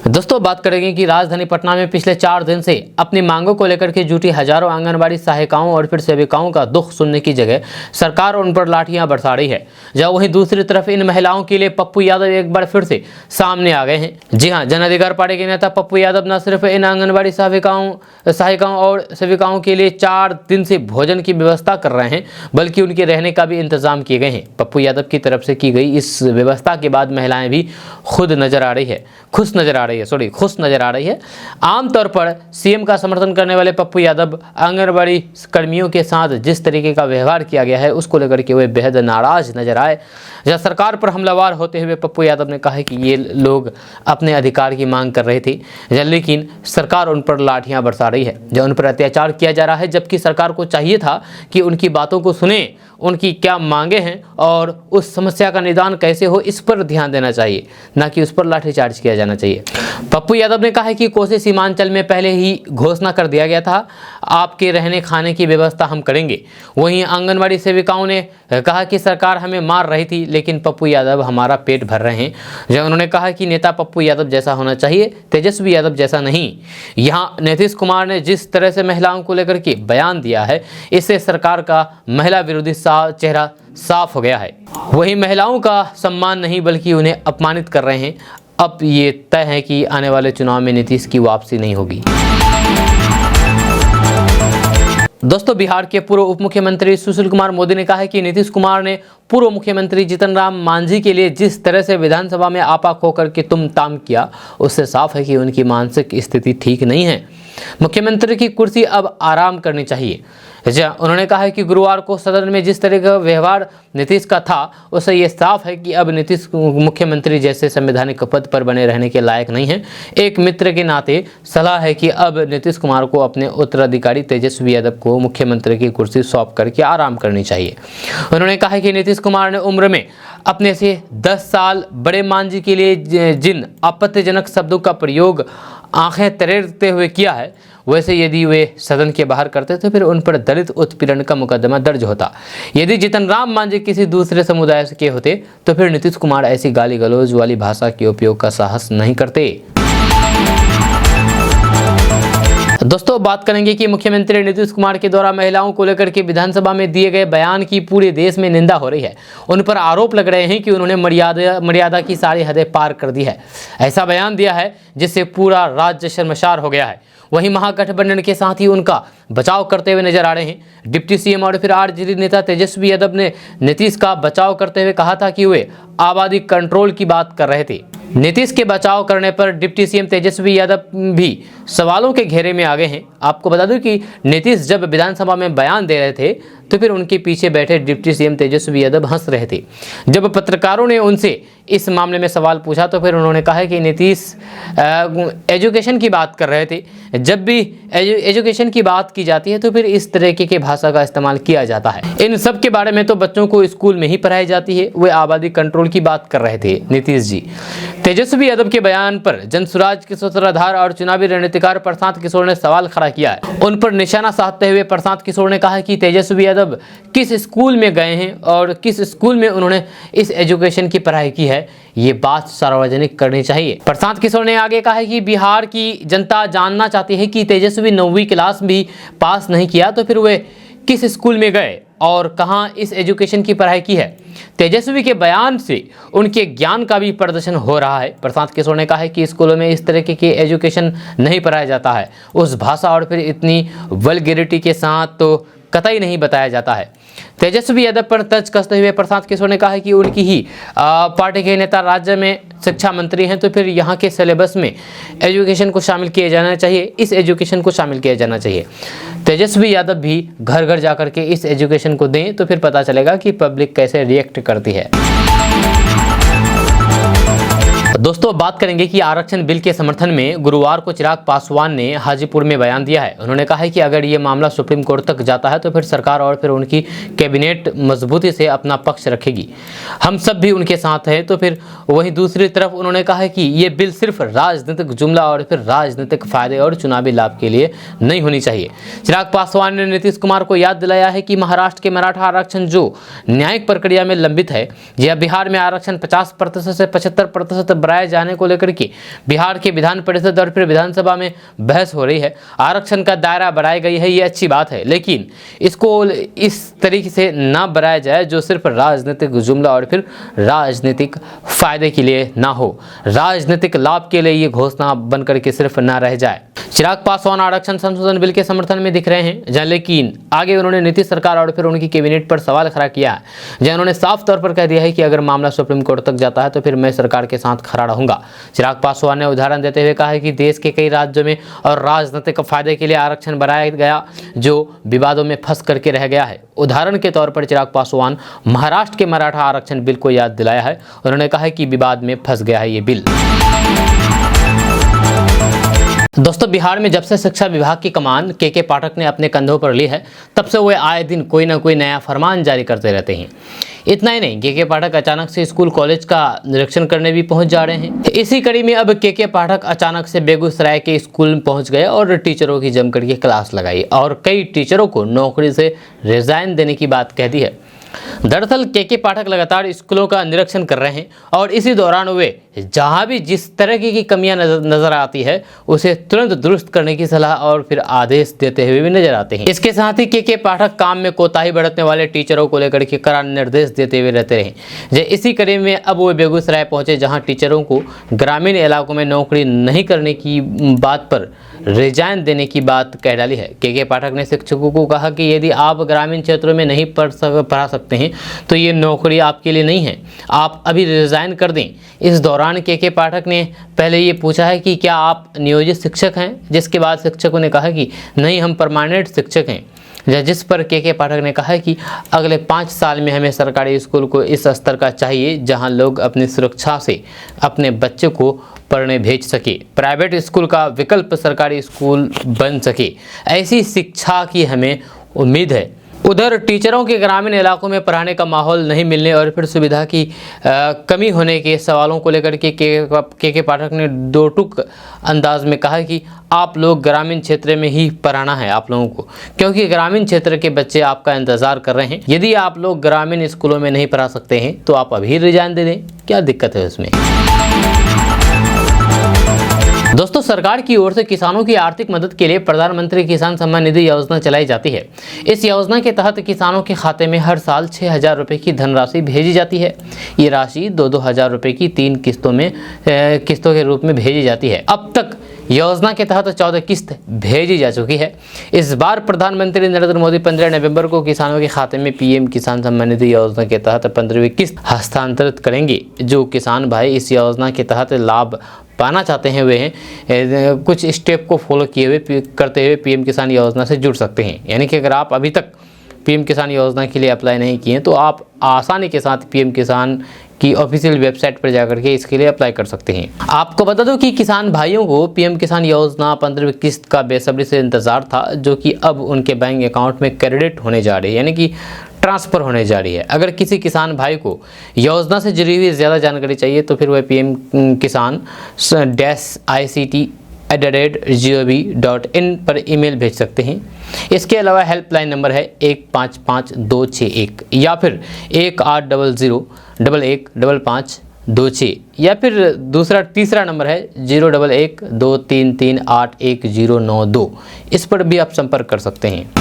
दोस्तों बात करेंगे कि राजधानी पटना में पिछले 4 दिन से अपनी मांगों को लेकर के जुटी हजारों आंगनबाड़ी सहायिकाओं और फिर सेविकाओं का दुख सुनने की जगह सरकार उन पर लाठियां बरसा रही है। जब वहीं दूसरी तरफ इन महिलाओं के लिए पप्पू यादव एक बार फिर से सामने आ गए हैं। जी हां, जन अधिकार पार्टी के नेता पप्पू यादव न सिर्फ इन आंगनबाड़ी सहायिकाओं और सेविकाओं के लिए 4 दिन से भोजन की व्यवस्था कर रहे हैं, बल्कि उनके रहने का भी इंतजाम किए गए हैं। पप्पू यादव की तरफ से की गई इस व्यवस्था के बाद महिलाएं भी खुश नजर आ रही है। आमतौर पर सीएम का समर्थन करने वाले पप्पू यादव आंगनबाड़ी कर्मियों के साथ जिस तरीके का व्यवहार किया गया है उसको लेकर के वे बेहद नाराज नजर आए। जब सरकार पर हमलावर होते हुए पप्पू यादव ने कहा कि ये लोग अपने अधिकार की मांग कर रहे थे, लेकिन सरकार उन पर लाठियां बरसा रही है, जो उन पर अत्याचार किया जा रहा है, जबकि सरकार को चाहिए था कि उनकी बातों को सुने, उनकी क्या मांगे हैं और उस समस्या का निदान कैसे हो इस पर ध्यान देना चाहिए, ना कि उस पर लाठीचार्ज किया जाना चाहिए। पप्पू यादव ने कहा है कि कोसी सीमांचल में पहले ही घोषणा कर दिया गया था, आपके रहने खाने की व्यवस्था हम करेंगे। वहीं आंगनबाड़ी सेविकाओं ने कहा कि सरकार हमें मार रही थी, लेकिन पप्पू यादव हमारा पेट भर रहे हैं। जब उन्होंने कहा कि नेता पप्पू यादव जैसा होना चाहिए, तेजस्वी यादव जैसा नहीं। यहाँ नीतीश कुमार ने जिस तरह से महिलाओं को लेकर के बयान दिया है, इससे सरकार का महिला विरोधी चेहरा साफ हो गया है। वही महिलाओं का सम्मान नहीं बल्कि उन्हें अपमानित कर रहे हैं। अब ये तय है कि आने वाले चुनाव में नीतीश की वापसी नहीं होगी। दोस्तों बिहार के पूर्व उप मुख्यमंत्री सुशील कुमार मोदी ने कहा है कि नीतीश कुमार ने पूर्व मुख्यमंत्री जीतन राम मांझी के लिए जिस तरह से विधानसभा में आपा खो करके तुम ताम किया, उससे साफ है कि उनकी मानसिक स्थिति ठीक नहीं है। मुख्यमंत्री की कुर्सी अब आराम करनी चाहिए। उन्होंने कहा है कि गुरुवार को सदन में जिस तरह का व्यवहार नीतीश का था, उससे ये साफ है कि अब नीतीश मुख्यमंत्री जैसे संवैधानिक पद पर बने रहने के लायक नहीं है। एक मित्र के नाते सलाह है कि अब नीतीश कुमार को अपने उत्तराधिकारी तेजस्वी यादव को मुख्यमंत्री की कुर्सी सौंप करके आराम करनी चाहिए। उन्होंने कहा है कि नीतीश कुमार ने उम्र में अपने से 10 साल बड़े मांझी के लिए जिन आपत्तिजनक शब्दों का प्रयोग आंखें तरेरते हुए किया है, वैसे यदि वे सदन के बाहर करते तो फिर उन पर दलित उत्पीड़न का मुकदमा दर्ज होता। यदि जीतन राम मांझी किसी दूसरे समुदाय के होते तो फिर नीतीश कुमार ऐसी गाली गलौज वाली भाषा के उपयोग का साहस नहीं करते। दोस्तों बात करेंगे कि मुख्यमंत्री नीतीश कुमार के द्वारा महिलाओं को लेकर के विधानसभा में दिए गए बयान की पूरे देश में निंदा हो रही है। उन पर आरोप लग रहे हैं कि उन्होंने मर्यादा की सारी हदें पार कर दी है। ऐसा बयान दिया है जिससे पूरा राज्य शर्मसार हो गया है। वहीं महागठबंधन के साथ ही उनका बचाव करते हुए नजर आ रहे हैं। डिप्टी सीएम और फिर आरजेडी नेता तेजस्वी यादव ने नीतीश का बचाव करते हुए कहा था कि वे आबादी कंट्रोल की बात कर रहे थे। नीतीश के बचाव करने पर डिप्टी सीएम तेजस्वी यादव भी सवालों के घेरे में आ गए हैं। आपको बता दूं कि नीतीश जब विधानसभा में बयान दे रहे थे तो फिर उनके पीछे बैठे डिप्टी सीएम तेजस्वी यादव हंस रहे थे। जब पत्रकारों ने उनसे इस मामले में सवाल पूछा तो फिर उन्होंने कहा कि नीतीश एजुकेशन की बात कर रहे थे। जब भी एजुकेशन की बात की जाती है तो फिर इस तरीके की भाषा का इस्तेमाल किया जाता है। इन सब के बारे में तो बच्चों को स्कूल में ही पढ़ाई जाती है। वे आबादी कंट्रोल की बात कर रहे थे नीतीश जी। तेजस्वी यादव के बयान पर जनसुराज के सूत्रधार और चुनावी रणनीतिकार प्रशांत किशोर ने सवाल खड़ा किया है। उन पर निशाना साधते हुए प्रशांत किशोर ने कहा कि तेजस्वी यादव किस स्कूल में गए हैं और किस स्कूल में उन्होंने इस एजुकेशन की पढ़ाई की है, ये बात सार्वजनिक करनी चाहिए। प्रशांत किशोर ने आगे कहा है कि बिहार की जनता जानना चाहती है कि तेजस्वी 9वीं क्लास भी पास नहीं किया तो फिर वे किस स्कूल में गए और कहां इस एजुकेशन की पढ़ाई की है। तेजस्वी के बयान से उनके ज्ञान का भी प्रदर्शन हो रहा है। प्रशांत किशोर ने कहा है कि स्कूलों में इस तरह की एजुकेशन नहीं पढ़ाया जाता है, उस भाषा और फिर इतनी वल्गैरिटी के साथ तो कतई नहीं बताया जाता है। तेजस्वी यादव पर तर्ज कसते हुए प्रशांत किशोर ने कहा है कि उनकी ही पार्टी के नेता राज्य में शिक्षा मंत्री हैं तो फिर यहाँ के सिलेबस में एजुकेशन को शामिल किया जाना चाहिए, इस एजुकेशन को शामिल किया जाना चाहिए। तेजस्वी यादव भी घर घर जाकर के इस एजुकेशन को दें तो फिर पता चलेगा कि पब्लिक कैसे रिएक्ट करती है। दोस्तों बात करेंगे कि आरक्षण बिल के समर्थन में गुरुवार को चिराग पासवान ने हाजीपुर में बयान दिया है। उन्होंने कहा है कि अगर ये मामला सुप्रीम कोर्ट तक जाता है तो फिर सरकार और फिर उनकी कैबिनेट मजबूती से अपना पक्ष रखेगी, हम सब भी उनके साथ हैं। तो फिर वहीं दूसरी तरफ उन्होंने कहा है कि ये बिल सिर्फ राजनीतिक जुमला और फिर राजनीतिक फायदे और चुनावी लाभ के लिए नहीं होनी चाहिए। चिराग पासवान ने नीतीश कुमार को याद दिलाया है कि महाराष्ट्र के मराठा आरक्षण जो न्यायिक प्रक्रिया में लंबित है या बिहार में आरक्षण 50% से 75% बढ़ाए जाने को लेकर के बिहार के विधान परिषद और फिर विधानसभा में बहस हो रही है। आरक्षण का दायरा बढ़ाई गई है, ये अच्छी बात है, लेकिन इसको इस तरीके से ना बढ़ाया जाए जो सिर्फ राजनीतिक जुमला और फिर राजनीतिक फायदे के लिए ना हो, राजनीतिक लाभ के लिए ये घोषणा बनकर के सिर्फ ना रह जाए। चिराग पासवान आरक्षण संशोधन बिल के समर्थन में दिख रहे हैं जहां, लेकिन आगे उन्होंने नीतीश सरकार और फिर उनकी कैबिनेट पर सवाल खड़ा किया है जहां उन्होंने साफ तौर पर कह दिया है कि अगर मामला सुप्रीम कोर्ट तक जाता है तो फिर मैं सरकार के साथ खड़ा रहूंगा। चिराग पासवान ने उदाहरण देते हुए कहा है कि देश के कई राज्यों में और राजनीतिक फायदे के लिए आरक्षण बढ़ाया गया जो विवादों में फंस करके रह गया है। उदाहरण के तौर पर चिराग पासवान महाराष्ट्र के मराठा आरक्षण बिल को याद दिलाया है। उन्होंने कहा है कि विवाद में फंस गया है ये बिल। दोस्तों बिहार में जब से शिक्षा विभाग की कमान के पाठक ने अपने कंधों पर ली है तब से वे आए दिन कोई ना कोई नया फरमान जारी करते रहते हैं। इतना ही नहीं, के पाठक अचानक से स्कूल कॉलेज का निरीक्षण करने भी पहुंच जा रहे हैं। इसी कड़ी में अब के पाठक अचानक से बेगूसराय के स्कूल में पहुंच गए और टीचरों की जमकर के क्लास लगाई और कई टीचरों को नौकरी से रिजाइन देने की बात कह दी है। दरअसल के पाठक लगातार स्कूलों का निरीक्षण कर रहे हैं और इसी दौरान वे जहां भी जिस तरह की कमियां नजर आती है उसे तुरंत दुरुस्त करने की सलाह और फिर आदेश देते हुए भी नजर आते हैं। इसके साथ ही के पाठक काम में कोताही बरतने वाले टीचरों को लेकर के कड़ा निर्देश देते हुए रहते रहे। इसी कड़ी में अब वो बेगूसराय पहुंचे जहां टीचरों को ग्रामीण इलाकों में नौकरी नहीं करने की बात पर रिजाइन देने की बात कह डाली है। के पाठक ने शिक्षकों को कहा कि यदि आप ग्रामीण क्षेत्रों में नहीं पढ़ा सकते हैं तो ये नौकरी आपके लिए नहीं है, आप अभी रिजाइन कर दें। इस दौरान के पाठक ने पहले ये पूछा है कि क्या आप नियोजित शिक्षक हैं, जिसके बाद शिक्षकों ने कहा कि नहीं हम परमानेंट शिक्षक हैं, जिस पर के पाठक ने कहा है कि अगले 5 साल में हमें सरकारी स्कूल को इस स्तर का चाहिए जहां लोग अपनी सुरक्षा से अपने बच्चे को पढ़ने भेज सके, प्राइवेट स्कूल का विकल्प सरकारी स्कूल बन सके। ऐसी शिक्षा की हमें उम्मीद है। उधर टीचरों के ग्रामीण इलाकों में पढ़ाने का माहौल नहीं मिलने और फिर सुविधा की कमी होने के सवालों को लेकर के पाठक ने दो टूक अंदाज में कहा कि आप लोग ग्रामीण क्षेत्र में ही पढ़ाना है आप लोगों को, क्योंकि ग्रामीण क्षेत्र के बच्चे आपका इंतज़ार कर रहे हैं। यदि आप लोग ग्रामीण स्कूलों में नहीं पढ़ा सकते हैं तो आप अभी रिजाइन दे दें, क्या दिक्कत है उसमें। दोस्तों, सरकार की ओर से किसानों की आर्थिक मदद के लिए प्रधानमंत्री किसान सम्मान निधि योजना चलाई जाती है। इस योजना के तहत किसानों के खाते में हर साल 6,000 रुपये की धनराशि भेजी जाती है। ये राशि 2-2 हज़ार रुपये की 3 किस्तों के रूप में भेजी जाती है। अब तक योजना के तहत 14 किस्त भेजी जा चुकी है। इस बार प्रधानमंत्री नरेंद्र मोदी 15 नवंबर को किसानों के खाते में पीएम किसान सम्मान निधि योजना के तहत 15वीं किस्त हस्तांतरित करेंगे। जो किसान भाई इस योजना के तहत लाभ पाना चाहते हैं वे कुछ स्टेप को फॉलो करते हुए पीएम किसान योजना से जुड़ सकते हैं। यानी कि अगर आप अभी तक पीएम किसान योजना के लिए अप्लाई नहीं किए तो आप आसानी के साथ पीएम किसान की ऑफिशियल वेबसाइट पर जाकर के इसके लिए अप्लाई कर सकते हैं। आपको बता दो कि किसान भाइयों को पीएम किसान योजना 15वीं किस्त का बेसब्री से इंतजार था, जो कि अब उनके बैंक अकाउंट में क्रेडिट होने जा रही है, यानी कि ट्रांसफ़र होने जा रही है। अगर किसी किसान भाई को योजना से जुड़ी हुई ज़्यादा जानकारी चाहिए तो फिर वह पीएम किसान -ICT@gov.in पर ईमेल भेज सकते हैं। इसके अलावा हेल्पलाइन नंबर है 155261 या फिर 1800-115526 या फिर तीसरा नंबर है 011-233-81092। इस पर भी आप संपर्क कर सकते हैं।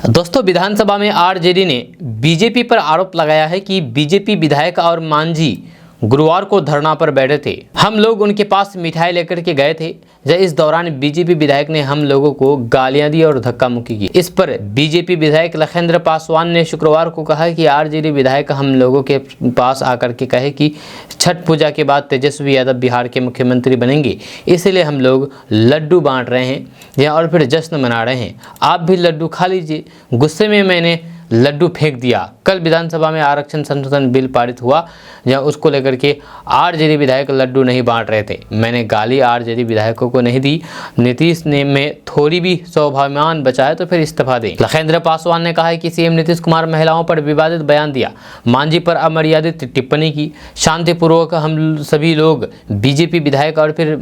दोस्तों, विधानसभा में आरजेडी ने बीजेपी पर आरोप लगाया है कि बीजेपी विधायक और मांझी गुरुवार को धरना पर बैठे थे। हम लोग उनके पास मिठाई लेकर के गए थे। जब इस दौरान बीजेपी विधायक ने हम लोगों को गालियां दी और धक्का मुक्की की। इस पर बीजेपी विधायक लखेंद्र पासवान ने शुक्रवार को कहा कि आरजेडी विधायक हम लोगों के पास आकर के कहे कि छठ पूजा के बाद तेजस्वी यादव बिहार के मुख्यमंत्री बनेंगे, इसलिए हम लोग लड्डू बांट रहे हैं और फिर जश्न मना रहे हैं। आप भी लड्डू खा लीजिए। गुस्से में मैंने लड्डू फेंक दिया। कल विधानसभा में आरक्षण संशोधन बिल पारित हुआ, जहां उसको लेकर के आरजेडी विधायक लड्डू नहीं बांट रहे थे। मैंने गाली आरजेडी विधायकों को नहीं दी। नीतीश ने में थोड़ी भी स्वाभिमान बचाए तो फिर इस्तीफा दें। लखेंद्र पासवान ने कहा है कि सीएम नीतीश कुमार महिलाओं पर विवादित बयान दिया, मांझी पर अमर्यादित टिप्पणी की। शांतिपूर्वक हम सभी लोग बीजेपी विधायक और फिर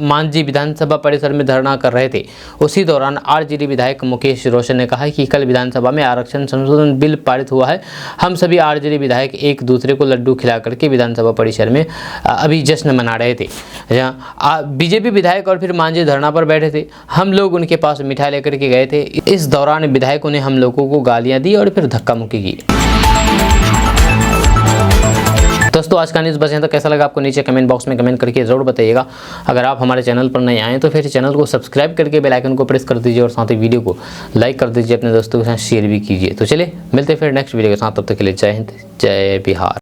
मांझी विधानसभा परिसर में धरना कर रहे थे। उसी दौरान आरजेडी विधायक मुकेश रोशन ने कहा कि कल विधानसभा में आरक्षण संशोधन बिल पारित हुआ है। हम सभी आरजेडी विधायक एक दूसरे को लड्डू खिला करके विधानसभा परिसर में अभी जश्न मना रहे थे। बीजेपी विधायक और फिर मांझी धरना पर बैठे थे। हम लोग उनके पास मिठाई लेकर के गए थे। इस दौरान विधायकों ने हम लोगों को गालियां दी और फिर धक्का मुक्की की। दोस्तों, आज का न्यूज़ बस यहाँ तक। कैसा लगा आपको नीचे कमेंट बॉक्स में कमेंट करके ज़रूर बताइएगा। अगर आप हमारे चैनल पर नए आए तो फिर चैनल को सब्सक्राइब करके बेल आइकन को प्रेस कर दीजिए और साथ ही वीडियो को लाइक कर दीजिए, अपने दोस्तों के साथ शेयर भी कीजिए। तो चलिए मिलते हैं फिर नेक्स्ट वीडियो के साथ। तब तक के लिए जय हिंद, जय बिहार।